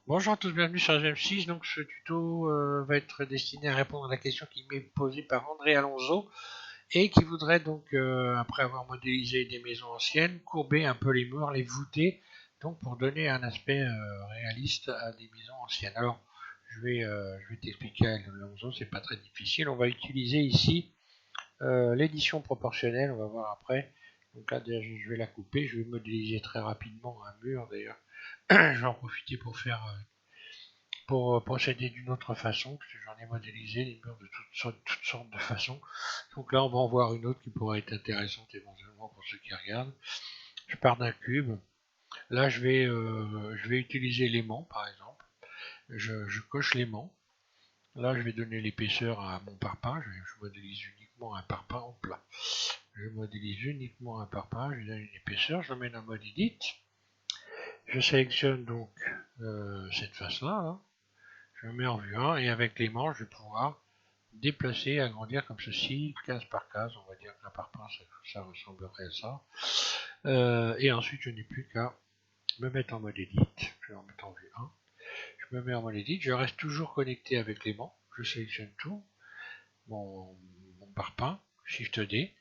Bonjour à tous, bienvenue sur FM6. Donc ce tuto va être destiné à répondre à la question qui m'est posée par André Alonso et qui voudrait donc, après avoir modélisé des maisons anciennes, courber un peu les murs, les voûter, donc pour donner un aspect réaliste à des maisons anciennes. Alors je vais t'expliquer Alonso, c'est pas très difficile. On va utiliser ici l'édition proportionnelle, on va voir après. Donc là déjà, je vais la couper, je vais modéliser très rapidement un mur d'ailleurs. Je vais en profiter pour faire pour procéder d'une autre façon, parce que j'en ai modélisé les murs de toutes sortes de façons. Donc là, on va en voir une autre qui pourrait être intéressante éventuellement pour ceux qui regardent. Je pars d'un cube. Là, je vais utiliser l'aimant, par exemple. Je coche l'aimant. Là, je vais donner l'épaisseur à mon parpaing. Je modélise uniquement un parpaing. Hop là. Je modélise uniquement un parpaing. Je lui donne une épaisseur. Je le mets dans mode edit. Je sélectionne donc cette face-là. Là. Je le mets en vue 1 et avec l'aimant, je vais pouvoir déplacer, agrandir comme ceci, case par case, on va dire qu'un par pain, ça ressemblerait à ça. Et ensuite, je n'ai plus qu'à me mettre en mode edit, je vais en mettre en vue 1, je me mets en mode edit, je reste toujours connecté avec l'aimant, je sélectionne tout, mon parpaing, Shift D,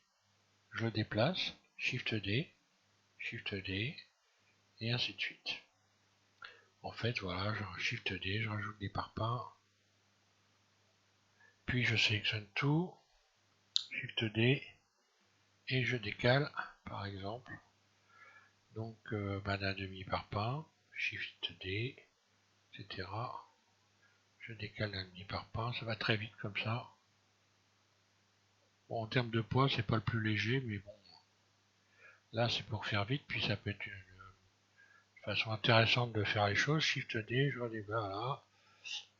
je le déplace, Shift D, Shift D, et ainsi de suite. En fait, voilà, je Shift D, je rajoute des parpaings, puis je sélectionne tout, Shift D, et je décale, par exemple, donc d'un demi-parpaing, Shift D, etc. Je décale d'un demi-parpaing, ça va très vite comme ça. Bon, en termes de poids, c'est pas le plus léger, mais bon, là c'est pour faire vite, puis ça peut être une façon intéressante de faire les choses. Shift D, je redémarre là,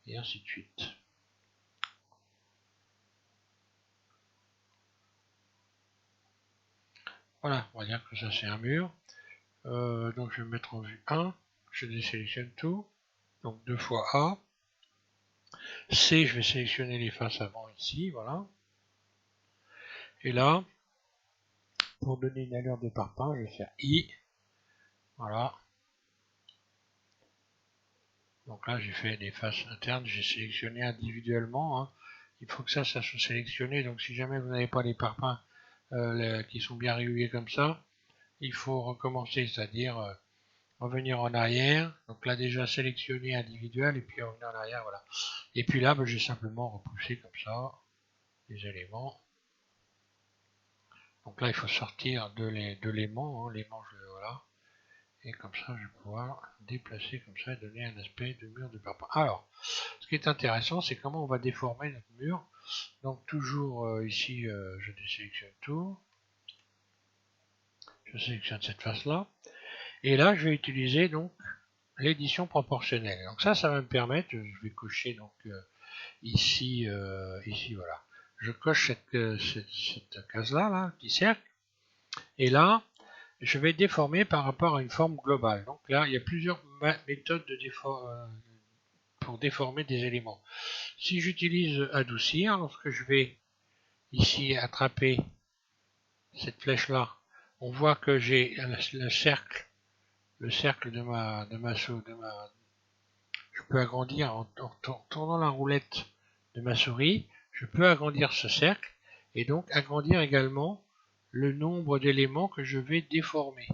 et ainsi de suite. Voilà, on va dire que ça c'est un mur. Donc je vais me mettre en vue 1, je désélectionne tout, donc 2 fois A. C, je vais sélectionner les faces avant ici, voilà. Et là, pour donner une allure de parpaing, je vais faire I. Voilà. Donc là, j'ai fait des faces internes, j'ai sélectionné individuellement. Hein. Il faut que ça soit sélectionné. Donc si jamais vous n'avez pas les parpaings qui sont bien réguliers comme ça, il faut recommencer, c'est-à-dire revenir en arrière. Donc là, déjà sélectionner individuel et puis revenir en arrière. Voilà. Et puis là, j'ai simplement repoussé comme ça les éléments. Donc là, il faut sortir de l'aimant. Hein. L'aimant, voilà. Et comme ça, je vais pouvoir déplacer comme ça et donner un aspect de mur de parpaing. Alors, ce qui est intéressant, c'est comment on va déformer notre mur. Donc toujours ici, je désélectionne tout. Je sélectionne cette face-là. Et là, je vais utiliser donc l'édition proportionnelle. Donc ça va me permettre, je vais cocher donc ici, voilà. Je coche cette case-là, là, petit cercle. Et là, je vais déformer par rapport à une forme globale. Donc là, il y a plusieurs méthodes pour déformer des éléments. Si j'utilise adoucir, lorsque je vais ici attraper cette flèche là, on voit que j'ai le cercle de ma je peux agrandir en tournant la roulette de ma souris, je peux agrandir ce cercle et donc agrandir également le nombre d'éléments que je vais déformer.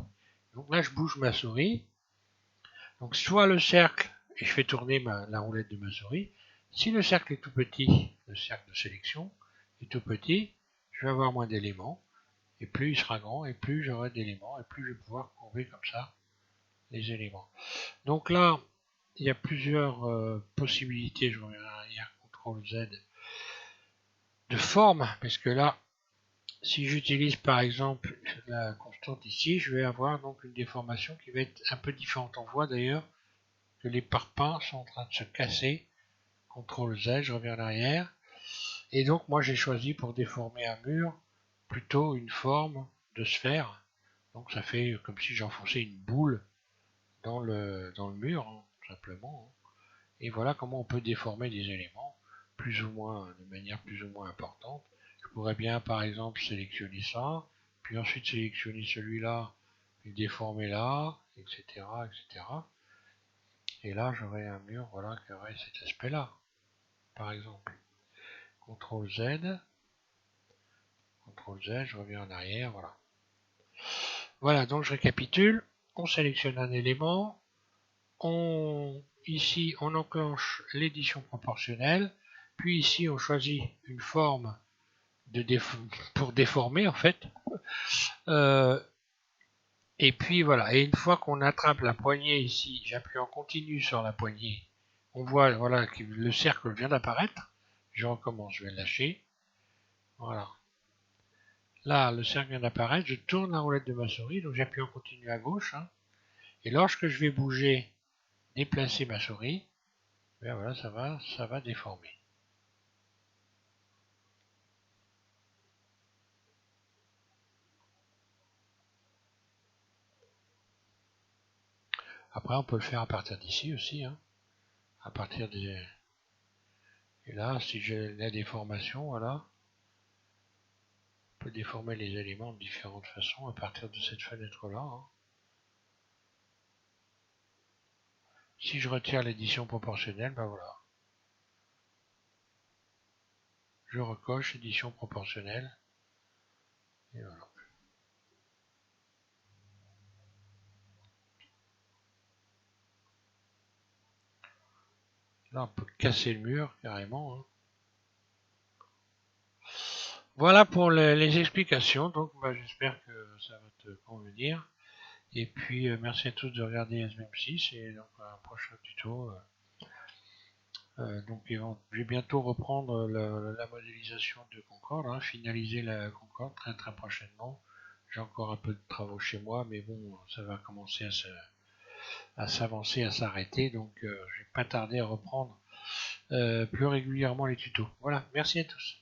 Donc là, je bouge ma souris. Donc soit le cercle, et je fais tourner la roulette de ma souris. Si le cercle est tout petit, le cercle de sélection est tout petit, je vais avoir moins d'éléments. Et plus il sera grand, et plus j'aurai d'éléments, et plus je vais pouvoir courber comme ça les éléments. Donc là, il y a plusieurs possibilités, je reviens arrière, CTRL Z, de forme, parce que là, si j'utilise par exemple la constante ici, je vais avoir donc une déformation qui va être un peu différente. On voit d'ailleurs que les parpaings sont en train de se casser. CTRL Z, je reviens en arrière. Et donc moi j'ai choisi pour déformer un mur plutôt une forme de sphère. Donc ça fait comme si j'enfonçais une boule dans le mur, hein, tout simplement. Hein. Et voilà comment on peut déformer des éléments plus ou moins, de manière plus ou moins importante. Je pourrais bien par exemple sélectionner ça, puis ensuite sélectionner celui-là, puis déformer là, etc., etc. Et là, j'aurai un mur, voilà, qui aurait cet aspect-là, par exemple. CTRL Z, CTRL Z, je reviens en arrière, voilà. Voilà, donc je récapitule. On sélectionne un élément. Ici, on enclenche l'édition proportionnelle. Puis ici, on choisit une forme pour déformer, en fait. Et puis voilà, et une fois qu'on attrape la poignée ici, j'appuie en continu sur la poignée. On voit voilà, que le cercle vient d'apparaître. Je recommence, je vais lâcher. Voilà. Là, le cercle vient d'apparaître, je tourne la roulette de ma souris, donc j'appuie en continu à gauche. Hein, et lorsque je vais bouger, déplacer ma souris, bien voilà, ça va déformer. Après, on peut le faire à partir d'ici aussi. Hein, à partir des... Et là, si j'ai la déformation, voilà, on peut déformer les éléments de différentes façons à partir de cette fenêtre-là. Hein. Si je retire l'édition proportionnelle, ben voilà. Je recoche édition proportionnelle. Et voilà. Là, on peut casser le mur carrément. Hein. Voilà pour les explications. Donc, bah, j'espère que ça va te convenir. Et puis, merci à tous de regarder SBM6. Et donc, un prochain tuto. Donc, je vais bientôt reprendre la modélisation de Concorde. Hein, finaliser la Concorde très très prochainement. J'ai encore un peu de travaux chez moi, mais bon, ça va commencer à s'avancer, à s'arrêter. Donc, je vais pas tarder à reprendre plus régulièrement les tutos. Voilà, merci à tous.